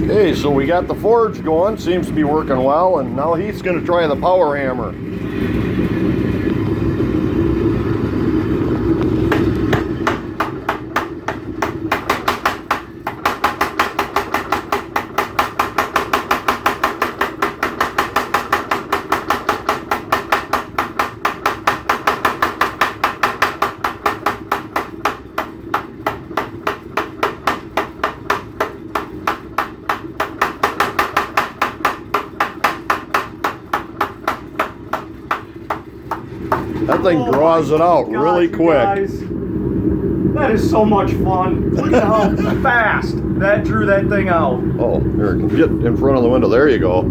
Okay, so we got the forge going, seems to be working well, and now he's going to try the power hammer. That thing draws it out really quick. Guys, that is so much fun. Look at how fast that drew that thing out. Oh, here, get in front of the window. There you go.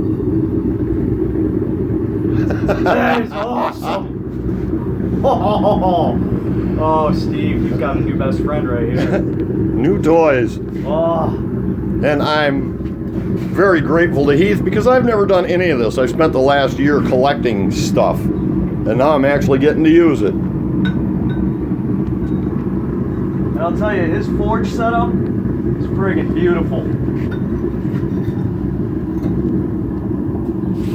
That is awesome. Oh, Steve, you've got a new best friend right here. New toys. Oh. And I'm very grateful to Heath because I've never done any of this. I spent the last year collecting stuff, and now I'm actually getting to use it. And I'll tell you, his forge setup is friggin' beautiful.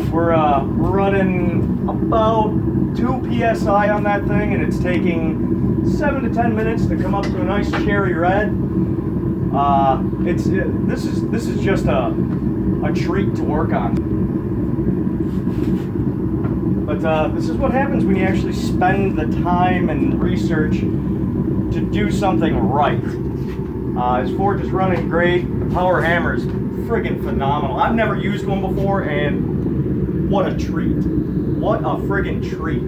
We're running about 2 psi on that thing, and it's taking 7 to 10 minutes to come up to a nice cherry red. This is just a treat to work on. But this is what happens when you actually spend the time and research to do something right. His forge is running great. The power hammer is friggin' phenomenal. I've never used one before, and what a treat. What a friggin' treat.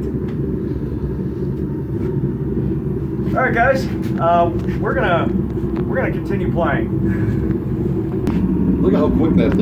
All right, guys, we're gonna continue playing. Look at how quick that thing